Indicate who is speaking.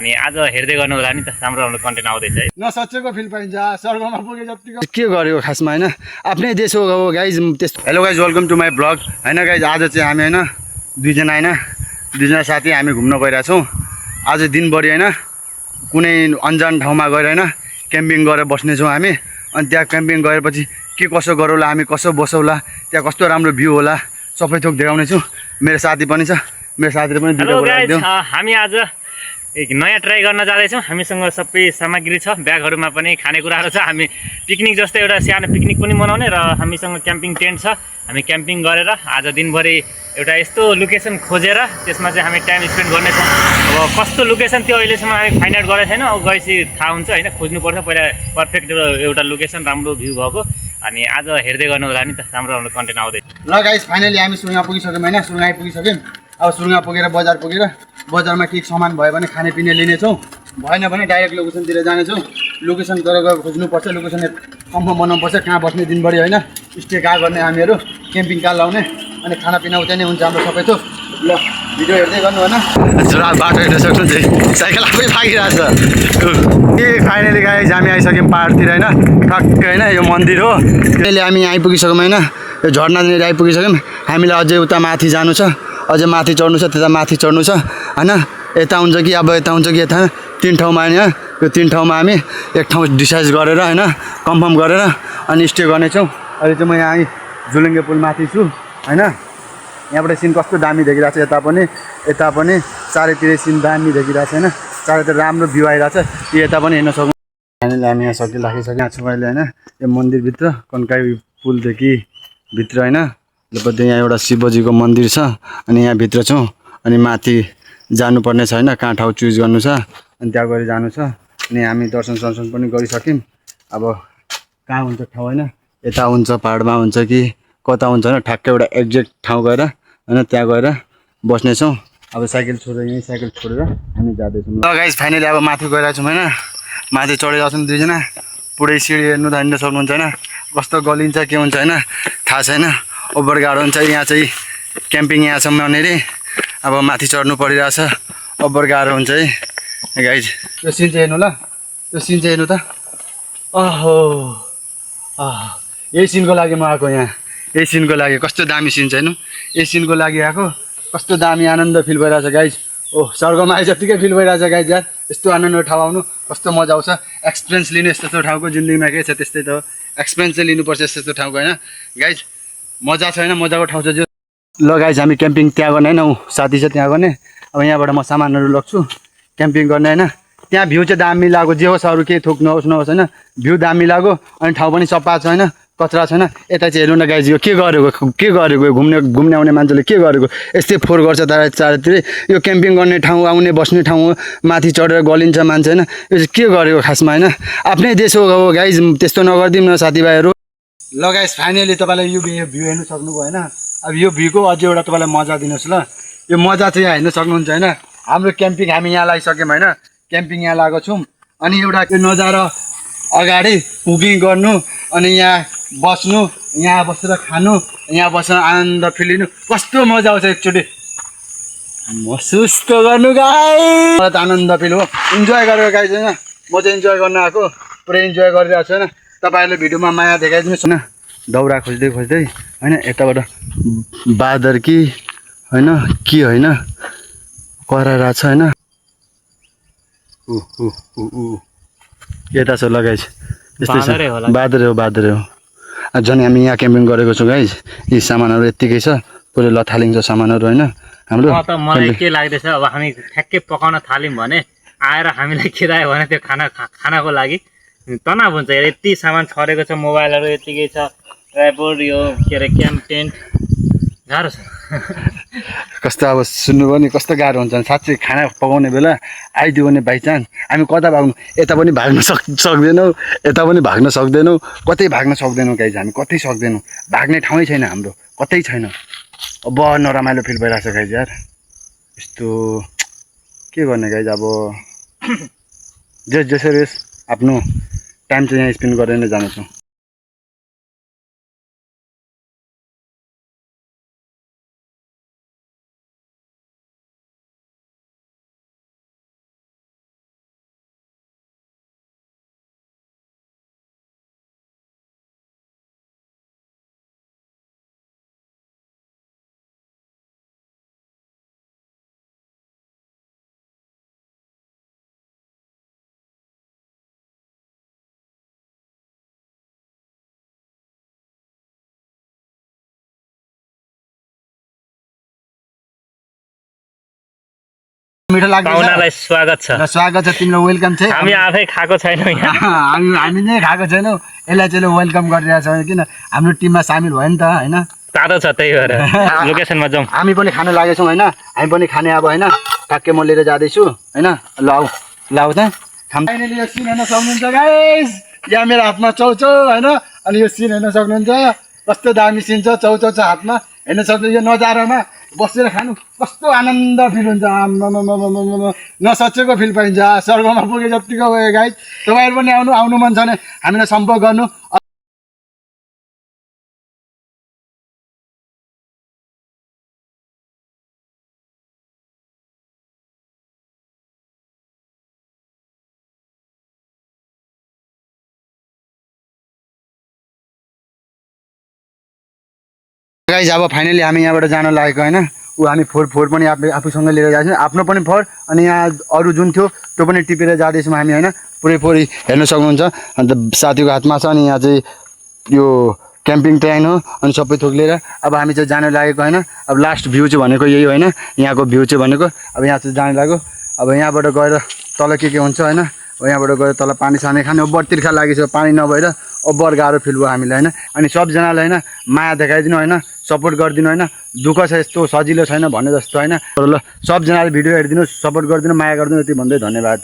Speaker 1: अनि आज हेर्दै गर्नु होला नि त राम्रो राम्रो कन्टेन्ट आउँदैछ है
Speaker 2: नसचेको फिल पाइन्छ स्वर्गमा पुगे जतिको के गर्यो खासमा हैन आफ्नै देश हो गाइज त्यस्तो hello guys welcome to my blog हैन गाइज आज चाहिँ हामी हैन दुईजना साथी हामी घुम्न गइरहेको छौँ आज दिनभरि हैन कुनै अनजान ठाउँमा गएर हैन क्याम्पिङ गरेर बस्नेछौँ हामी अनि त्यहाँ क्याम्पिङ गएपछि के कसो गरौँला हामी कसो बसौँला त्यहाँ कस्तो राम्रो भ्यू होला सबै थोक देखाउने छु मेरो साथी पनि छ मेरो साथीले पनि
Speaker 1: हेलो गाइज हामी आज एक नयाँ ट्राई गर्न जाँदैछौँ हामीसँग सबै सामग्री छ ब्यागहरूमा पनि खानेकुराहरू छ हामी पिकनिक जस्तै एउटा सानो पिकनिक पनि मनाउने र हामीसँग क्याम्पिङ टेन्ट छ हामी क्याम्पिङ गरेर आज दिनभरि एउटा यस्तो लोकेसन खोजेर त्यसमा चाहिँ हामी टाइम स्पेन्ड गर्नेछौँ अब कस्तो लोकेसन त्यो अहिलेसम्म हामी फाइन्ड आउट गरेको छैन अब गएपछि थाहा हुन्छ होइन खोज्नुपर्छ पहिला पर्फेक्ट एउटा लोकेसन राम्रो भ्यू भएको अनि आज हेर्दै गर्नु होला नि त राम्रो राम्रो कन्टेन्ट आउँदैछ
Speaker 2: ल गाइस फाइनली हामी सुरुङा पुगिसक्यौँ होइन सुरुङ आइपुगिसक्यौँ अब सुरुङा पुगेर बजार पुगेर बजारमा केही सामान भयो भने खानेपिने लिनेछौँ भएन भने डाइरेक्ट लोकेसनतिर जानेछौँ लोकेसन गरेर खोज्नुपर्छ लोकेसन कन्फर्म बनाउनुपर्छ कहाँ बस्ने दिनभरि होइन स्टे कहाँ गर्ने हामीहरू क्याम्पिङ कहाँ लाउने अनि खानापिना उतै नै हुन्छ हाम्रो सबै थोक ल भिडियो हेर्दै गर्नु होइन बाटो हेर्न सक्नुहुन्छ साइकल आफै भागिरहेछ ए फाइनली गाइस हामी आइसक्यौँ पाहाडतिर होइन ठक्कै होइन यो मन्दिर हो अहिले हामी आइपुगिसक्यौँ होइन यो झर्नानिर आइपुगिसक्यौँ हामीलाई अझै उता माथि जानु छ अझै माथि चढ्नु छ त्यता माथि चढ्नु छ होइन यता हुन्छ कि अब यता हुन्छ कि यता तिन ठाउँमा होइन यो तिन ठाउँमा हामी एक ठाउँ डिसाइड गरेर होइन कन्फर्म गरेर अनि स्टे गर्नेछौँ अहिले चाहिँ म यहाँ झुलुङ्गे पुल माथि छु होइन यहाँबाट सिन कस्तो दामी देखिरहेको छ यता पनि चारैतिर सिन दामी देखिरहेको छ होइन चारैतिर राम्रो भ्यू आइरहेको छ यता पनि हेर्न सक्नु फाइनली हामी यहाँ राखिसकेको छु अहिले होइन यो मन्दिरभित्र कन्काई पुलदेखि भित्र होइन लपट्टि यहाँ एउटा शिवजीको मन्दिर छ अनि यहाँ भित्र छौँ अनि माथि जानुपर्ने छ होइन कहाँ ठाउँ चुज गर्नु छ अनि त्यहाँ गएर जानु छ अनि हामी दर्शन पनि गरिसक्यौँ अब कहाँ हुन्छ ठाउँ होइन यता हुन्छ पाहाडमा हुन्छ कि कता हुन्छ होइन ठ्याक्कै एउटा एक्ज्याक्ट ठाउँ गएर होइन त्यहाँ गएर बस्नेछौँ अब साइकल छोडेर हामी जाँदैछौँ ल गाइस फाइनली अब माथि गइरहेको छौँ होइन माथि चढेर छौँ दुईजना पुरै सिँडी हेर्नु त हिँड्न सक्नुहुन्छ होइन कस्तो गलिन्छ के हुन्छ होइन थाहा छैन ओभर गाह्रो हुन्छ यहाँ चाहिँ क्याम्पिङ यहाँसम्म यहाँनिर अब माथि चढ्नु परिरहेछ ओभर गाह्रो हुन्छ है गाइज यो सिन चाहिँ हेर्नु ल यो सिन चाहिँ हेर्नु त ओहो यही सिनको लागि म आएको यहाँ यही सिनको लागि कस्तो दामी सिन छ हेर्नु यही सिनको लागि आएको कस्तो दामी आनन्द फिल भइरहेछ गाइज ओह स्वर्गमा आए जत्तिकै फिल भइरहेछ गाइज यार यस्तो आनन्द ठाउँ आउनु कस्तो मजा आउँछ एक्सपिरियन्स लिनु यस्तो ठाउँको जिन्दगीमा के छ त्यस्तै त हो एक्सपिरियन्स चाहिँ लिनुपर्छ यस्तो ठाउँको होइन गाइज मजा छ होइन मजाको ठाउँ छ जो ल गाइज हामी क्याम्पिङ त्यहाँ गर्ने होइन साथी छ त्यहाँ गर्ने अब यहाँबाट म सामानहरू लग्छु क्याम्पिङ गर्ने होइन त्यहाँ भ्यू चाहिँ दामी लाग्यो जे होस् अरू केही थोक नहोस् होइन भ्यू दामी लाग्यो अनि ठाउँ पनि सफा छ होइन कचरा छैन यता चाहिँ हेर्नु न गाइज यो के गरेको घुम्ने आउने मान्छेले के गरेको यस्तै फोहोर गर्छ चारैतिर यो क्याम्पिङ गर्ने ठाउँ आउने बस्ने ठाउँ हो माथि चढेर गलिन्छ मान्छे होइन यो चाहिँ के गरेको खासमा होइन आफ्नै देश हो गाइज त्यस्तो नगरिदिउँ न साथीभाइहरू ल गाइस फाइनली तपाईँलाई यो भ्यू हेर्नु सक्नुभयो होइन अब यो भ्यूको अझै एउटा तपाईँलाई मजा दिनुहोस् ल यो मजा चाहिँ यहाँ हेर्न सक्नुहुन्छ होइन हाम्रो क्याम्पिङ हामी यहाँ लगाइसक्यौँ होइन क्याम्पिङ यहाँ लगाएको छौँ अनि एउटा त्यो नजारा अगाडि कुकिङ गर्नु अनि यहाँ बस्नु यहाँ बसेर खानु यहाँ बसेर आनन्द फिल लिनु कस्तो मजा आउँछ एकचोटि महसुस त गर्नु गाई मलाई त आनन्द फिल हो इन्जोय गरेर गाई छैन म चाहिँ इन्जोय गर्न आएको पुरै इन्जोय गरिरहेको छु होइन तपाईँहरूले भिडियोमा माया देखाइदिनुहोस् होइन दाउरा खोज्दै होइन यताबाट बाँदर कि होइन के होइन कराइरहेको छ होइन यता छ लगाइछ यस्तै छ बाँदरै हो झन् हामी यहाँ क्याम्पिङ गरेको छौँ गाइज यी सामानहरू यत्तिकै छ पुरै लथालिङ छ सामानहरू होइन हाम्रो
Speaker 1: मलाई के लाग्दैछ अब हामी ठ्याक्कै पकाउन थाल्यौँ भने आएर हामीलाई खेदायो भने त्यो खानाको लागि तनाव हुन्छ यति सामान छरेको छ मोबाइलहरू यतिकै छ ट्राइपोड यो के अरे क्याम्प टेन्ट गाह्रो छ
Speaker 2: कस्तो अब सुन्नु पनि कस्तो गाह्रो हुन्छ साँच्चै खाना पकाउने बेला आइदियो भने बाइचान्स हामी कता भाग्नु यता पनि भाग्न सक्दैनौँ यता पनि भाग्न सक्दैनौँ कतै भाग्न सक्दैनौँ गाइज हामी कतै सक्दैनौँ भाग्ने ठाउँै छैन हाम्रो कतै छैन अब नरमाइलो फिल भइरहेको छ गाइज यार यस्तो के गर्ने गाइज अब जसरी आफ्नो टाइम चाहिँ यहाँ स्पेन्ड गरेर नै जानेछौँ। मिठो लाग्दैछ
Speaker 1: पाहुनालाई स्वागत छ।
Speaker 2: र स्वागत छ तिमीलाई वेलकम छ
Speaker 1: हामी आफै खाएको छैनौँ यहाँ।
Speaker 2: हामी नै खाएको छैनौँ यसलाई चाहिँ वेलकम गरिरहेको छौँ किन हाम्रो टिममा सामेल भयो नि त होइन
Speaker 1: तातो छ त्यही भएर लोकेसनमा जाउँ।
Speaker 2: हामी पनि खान लागेछौँ होइन हामी पनि खाने अब होइन ठ्याक्कै म लिएर जाँदैछु होइन ल आऊ त फाइनली यो सिन हेर्न सक्नुहुन्छ गाइस यहाँ मेरो हातमा चौचौ होइन अनि यो सिन हेर्न सक्नुहुन्छ कस्तो दामी सिन छ चौचौ छ हातमा हेर्न सक्नुहुन्छ यो नजारामा बसेर खानु कस्तो आनन्द फिल हुन्छ नसचेको फिल पाइन्छ स्वर्गमा पुगे जतिको भयो गाइस तपाईँहरू पनि आउनु मन छ भने हामीलाई सम्पर्क गर्नु। गाइस अब फाइनली हामी यहाँबाट जान लागेको होइन ऊ हामी फोहोर पनि आफूसँग लिएर जान्छौँ आफ्नो पनि फोहोर अनि यहाँ अरू जुन थियो त्यो पनि टिपेर जाँदैछौँ हामी होइन पुरै फोहोर हेर्न सक्नुहुन्छ अन्त साथीको हातमा छ अनि यहाँ चाहिँ यो क्याम्पिङ ट्रेन हो अनि सबै थोक लिएर अब हामी चाहिँ जान लागेको होइन अब लास्ट भ्यू चाहिँ भनेको यही होइन यहाँको भ्यू चाहिँ भनेको अब यहाँ चाहिँ जान लाग्यो अब यहाँबाट गएर तल के हुन्छ होइन यहाँबाट गएर तल पानी सानी खाने अब तिर्खा लागिसक्यो पानी नभएर अब गाह्रो फिल भयो हामीलाई होइन अनि सबजनालाई होइन माया देखाइदिनु होइन सपोर्ट गरिदिनु होइन दुःख छ यस्तो सजिलो छैन भने जस्तो होइन ल सबजनाले भिडियो हेरिदिनु सपोर्ट गरिदिनु माया गरिदिनु यति भन्दै धन्यवाद।